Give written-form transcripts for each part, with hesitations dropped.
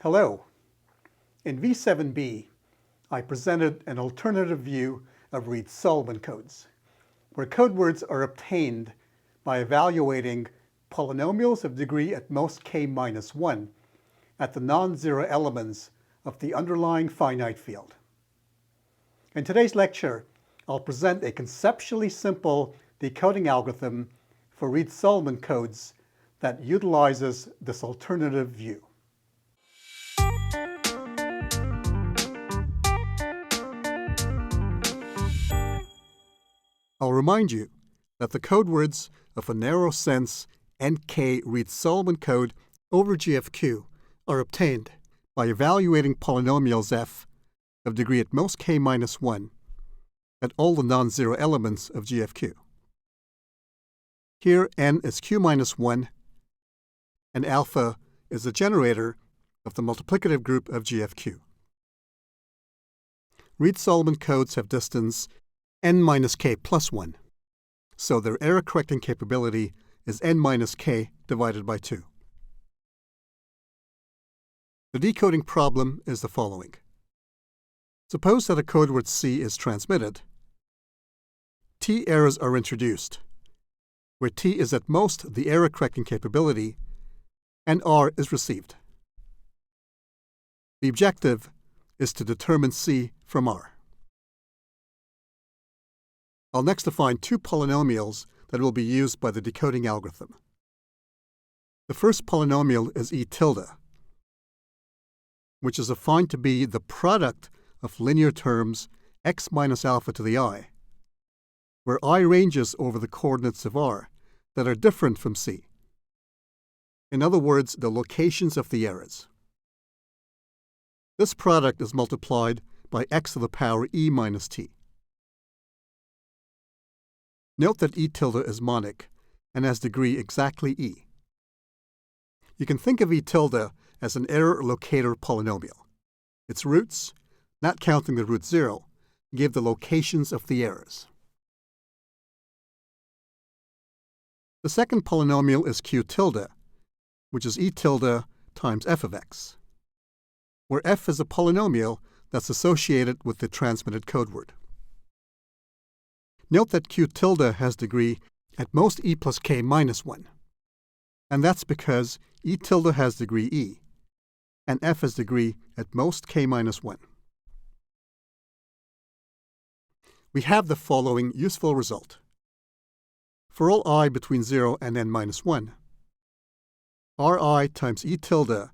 Hello. In V7b, I presented an alternative view of Reed-Solomon codes, where code words are obtained by evaluating polynomials of degree at most k-1 at the non-zero elements of the underlying finite field. In today's lecture, I'll present a conceptually simple decoding algorithm for Reed-Solomon codes that utilizes this alternative view. I'll remind you that the code words of a narrow sense NK Reed-Solomon code over GFQ are obtained by evaluating polynomials f of degree at most k-1 at all the non-zero elements of GFQ. Here n is q-1 and alpha is the generator of the multiplicative group of GFQ. Reed-Solomon codes have distance n minus k plus 1, so their error-correcting capability is n minus k divided by 2. The decoding problem is the following. Suppose that a code word C is transmitted. T errors are introduced, where T is at most the error-correcting capability, and R is received. The objective is to determine C from R. I'll next define two polynomials that will be used by the decoding algorithm. The first polynomial is E tilde, which is defined to be the product of linear terms x minus alpha to the I, where I ranges over the coordinates of R that are different from C. In other words, the locations of the errors. This product is multiplied by x to the power e minus t. Note that E tilde is monic and has degree exactly e. You can think of E tilde as an error locator polynomial. Its roots, not counting the root 0, give the locations of the errors. The second polynomial is Q tilde, which is E tilde times f of x, where f is a polynomial that's associated with the transmitted code word. Note that Q tilde has degree at most e plus k minus 1, and that's because E tilde has degree e, and f has degree at most k minus 1. We have the following useful result. For all I between 0 and n minus 1, Ri times E tilde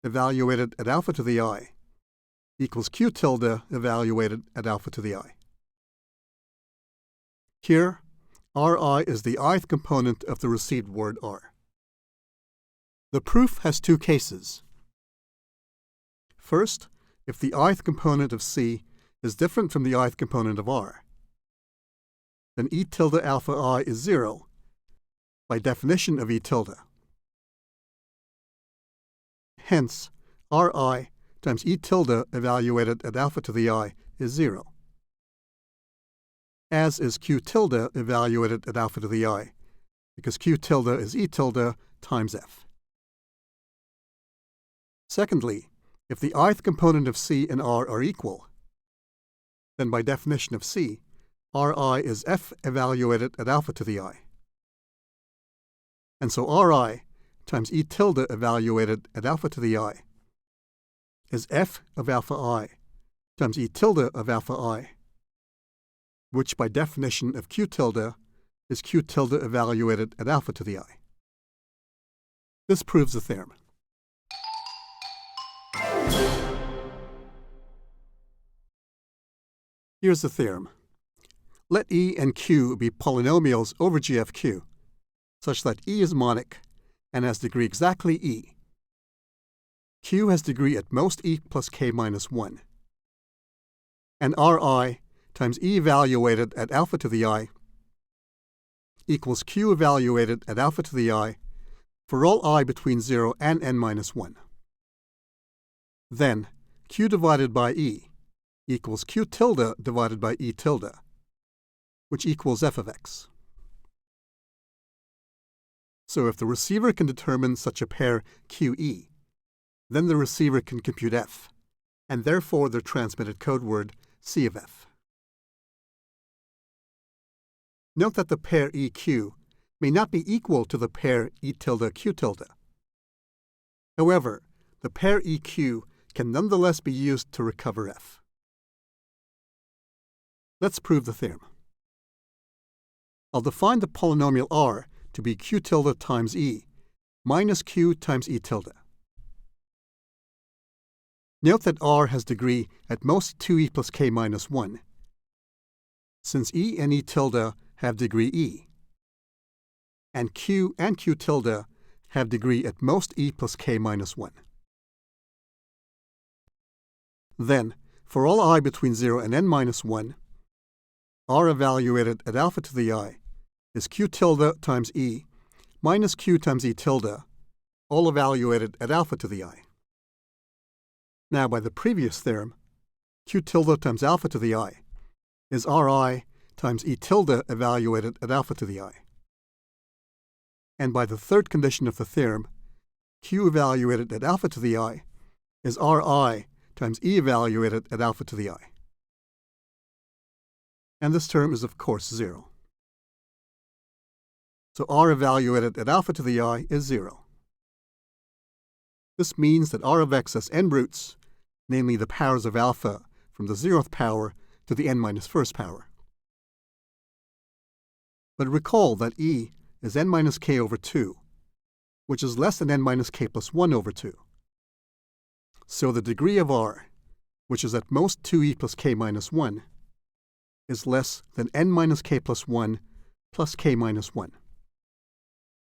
evaluated at alpha to the I equals Q tilde evaluated at alpha to the I. Here, Ri is the ith component of the received word R. The proof has two cases. First, if the ith component of C is different from the ith component of R, then E tilde alpha I is 0 by definition of E tilde. Hence, Ri times E tilde evaluated at alpha to the I is 0, as is Q tilde evaluated at alpha to the I, because Q tilde is E tilde times f. Secondly, if the ith component of C and R are equal, then by definition of C, Ri is f evaluated at alpha to the I. And so Ri times E tilde evaluated at alpha to the I is f of alpha I times E tilde of alpha I, which by definition of Q tilde is Q tilde evaluated at alpha to the I. This proves the theorem. Here's the theorem. Let E and Q be polynomials over GFQ, such that E is monic and has degree exactly e. Q has degree at most e plus k minus 1. And Ri times E evaluated at alpha to the I equals Q evaluated at alpha to the I for all I between 0 and n minus 1. Then, Q divided by E equals Q tilde divided by E tilde, which equals f of x. So if the receiver can determine such a pair QE, then the receiver can compute f, and therefore the transmitted code word C of f. Note that the pair EQ may not be equal to the pair E tilde Q tilde. However, the pair EQ can nonetheless be used to recover f. Let's prove the theorem. I'll define the polynomial R to be Q tilde times E minus Q times E tilde. Note that R has degree at most 2e plus k minus 1, since E and E tilde have degree E, and Q tilde have degree at most E plus k minus 1. Then, for all I between 0 and n minus 1, R evaluated at alpha to the I is Q tilde times E minus Q times E tilde, all evaluated at alpha to the I. Now, by the previous theorem, Q tilde times alpha to the I is Ri times E tilde evaluated at alpha to the I. And by the third condition of the theorem, Q evaluated at alpha to the I is Ri times E evaluated at alpha to the I. And this term is of course 0. So R evaluated at alpha to the I is 0. This means that R of x has n roots, namely the powers of alpha from the 0th power to the n minus 1st power. But recall that E is n minus k over 2, which is less than n minus k plus 1 over 2. So the degree of R, which is at most 2e plus k minus 1, is less than n minus k plus 1 plus k minus 1.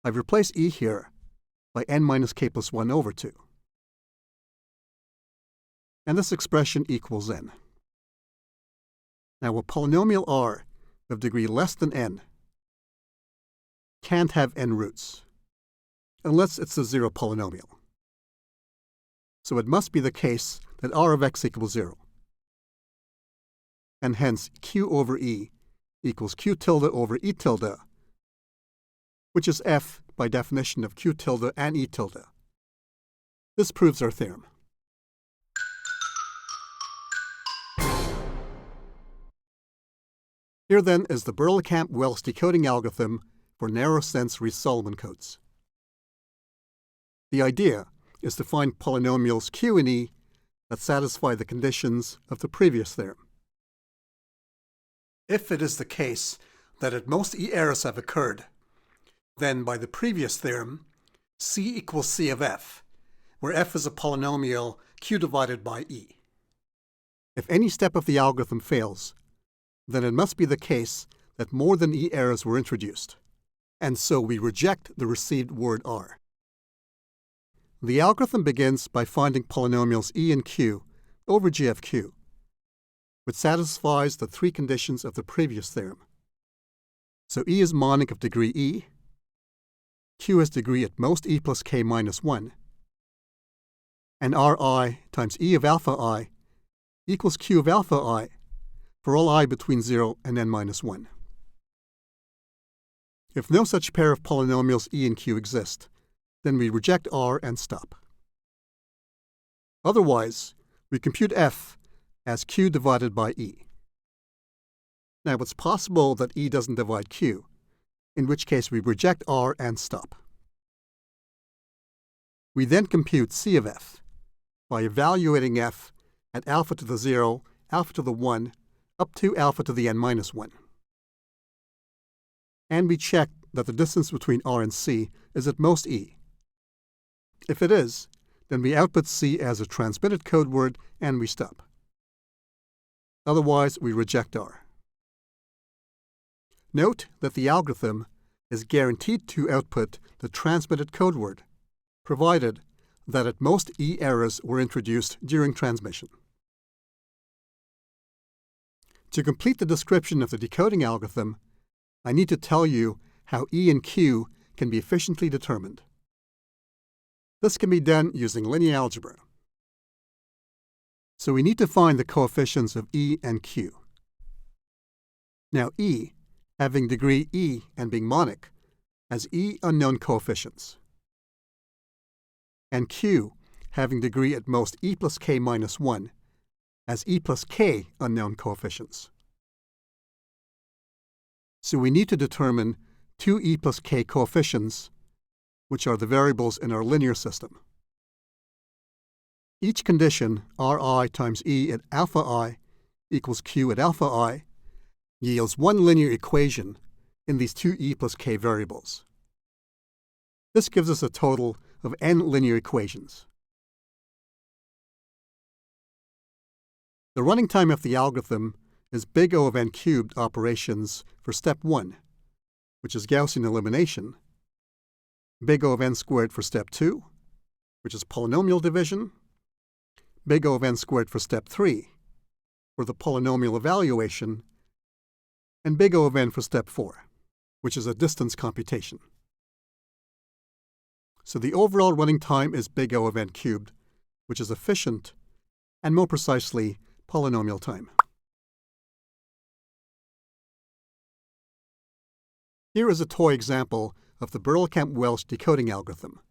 I've replaced E here by n minus k plus 1 over 2. And this expression equals n. Now, a polynomial R of degree less than n can't have n roots, unless it's a zero polynomial. So it must be the case that R of x equals 0. And hence Q over E equals Q tilde over E tilde, which is f by definition of Q tilde and E tilde. This proves our theorem. Here then is the Berlekamp-Welch decoding algorithm for narrow-sense Reed-Solomon codes. The idea is to find polynomials Q and E that satisfy the conditions of the previous theorem. If it is the case that at most E errors have occurred, then by the previous theorem, C equals C of f, where f is a polynomial Q divided by E. If any step of the algorithm fails, then it must be the case that more than E errors were introduced, and so we reject the received word R. The algorithm begins by finding polynomials E and Q over G of Q, which satisfies the three conditions of the previous theorem. So E is monic of degree E, Q has degree at most E plus k minus 1, and Ri times E of alpha I equals Q of alpha I for all I between 0 and n minus 1. If no such pair of polynomials E and Q exist, then we reject R and stop. Otherwise, we compute f as Q divided by E. Now, it's possible that E doesn't divide Q, in which case we reject R and stop. We then compute C of f by evaluating f at alpha to the 0, alpha to the 1, up to alpha to the n minus 1. And we check that the distance between R and C is at most E. If it is, then we output C as a transmitted code word and we stop. Otherwise, we reject R. Note that the algorithm is guaranteed to output the transmitted code word, provided that at most E errors were introduced during transmission. To complete the description of the decoding algorithm, I need to tell you how E and Q can be efficiently determined. This can be done using linear algebra. So we need to find the coefficients of E and Q. Now E, having degree E and being monic, has E unknown coefficients. And Q, having degree at most e plus k minus 1 as e plus k unknown coefficients. So we need to determine two e plus k coefficients, which are the variables in our linear system. Each condition, Ri times E at alpha I equals Q at alpha I, yields one linear equation in these two e plus k variables. This gives us a total of n linear equations. The running time of the algorithm is big O of n cubed operations for step 1, which is Gaussian elimination, big O of n squared for step 2, which is polynomial division, big O of n squared for step 3, for the polynomial evaluation, and big O of n for step 4, which is a distance computation. So the overall running time is big O of n cubed, which is efficient, and more precisely, polynomial time. Here is a toy example of the Berlekamp-Welch decoding algorithm.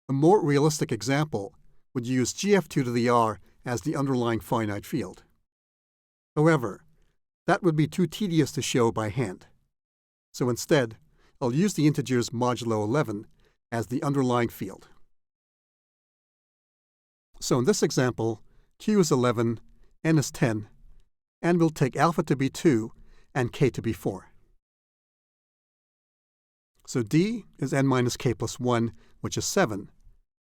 A more realistic example would use gf2 to the r as the underlying finite field. However, that would be too tedious to show by hand. So instead, I'll use the integers modulo 11 as the underlying field. So in this example, q is 11, n is 10, and we'll take alpha to be 2 and k to be 4. So d is n minus k plus 1, which is 7,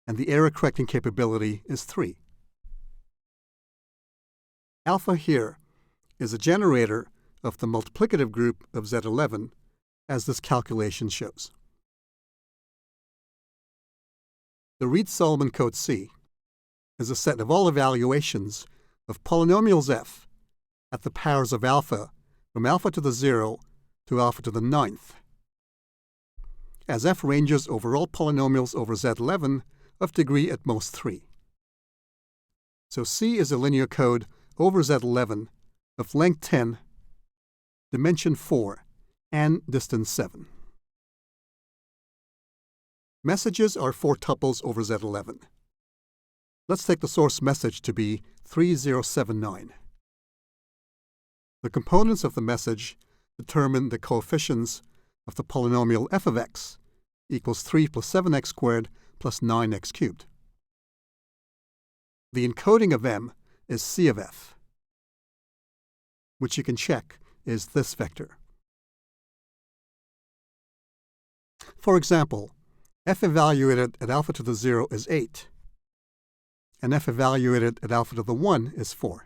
and the error correcting capability is 3. Alpha here is a generator of the multiplicative group of Z11, as this calculation shows. The Reed-Solomon code C is a set of all evaluations of polynomials f at the powers of alpha from alpha to the 0 to alpha to the 9th, as f ranges over all polynomials over Z11 of degree at most 3. So C is a linear code over Z11 of length 10, dimension 4, and distance 7. Messages are 4 tuples over Z11. Let's take the source message to be 3079. The components of the message determine the coefficients of the polynomial f of x equals 3 plus 7x squared plus 9x cubed. The encoding of m is c of f, which you can check is this vector. For example, f evaluated at alpha to the 0 is 8, and f evaluated at alpha to the 1 is 4.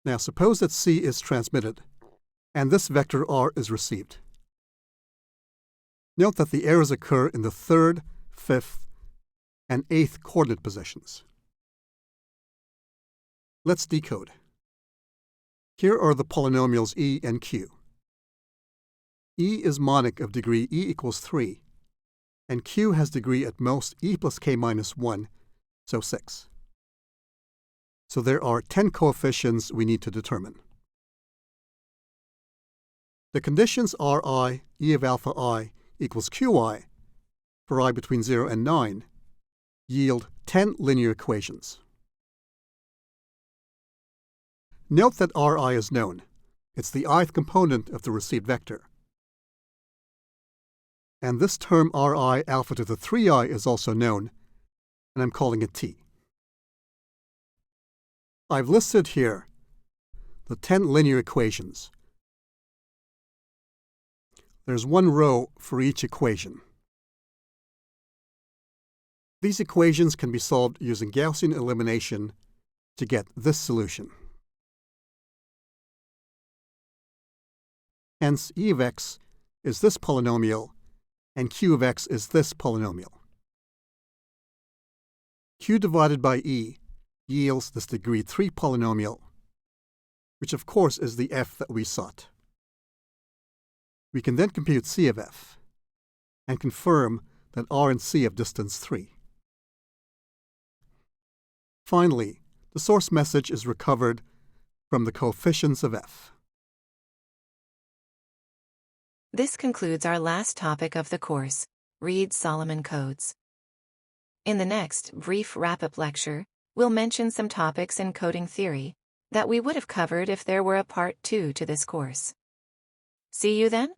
Now suppose that c is transmitted, and this vector r is received. Note that the errors occur in the 3rd, 5th, and 8th coordinate positions. Let's decode. Here are the polynomials e and q. E is monic of degree e equals 3, and q has degree at most e plus k minus 1, so 6. So there are 10 coefficients we need to determine. The conditions Ri, e of alpha I, equals qi, for I between 0 and 9, yield 10 linear equations. Note that Ri is known. It's the ith component of the received vector. And this term Ri alpha to the 3i is also known, and I'm calling it t. I've listed here the 10 linear equations. There's one row for each equation. These equations can be solved using Gaussian elimination to get this solution. Hence, e of x is this polynomial, and q of x is this polynomial. Q divided by e yields this degree 3 polynomial, which of course is the f that we sought. We can then compute c of f, and confirm that r and c have distance 3. Finally, the source message is recovered from the coefficients of f. This concludes our last topic of the course. Reed-Solomon codes. In the next brief wrap-up lecture, we'll mention some topics in coding theory that we would have covered if there were a part 2 to this course. See you then?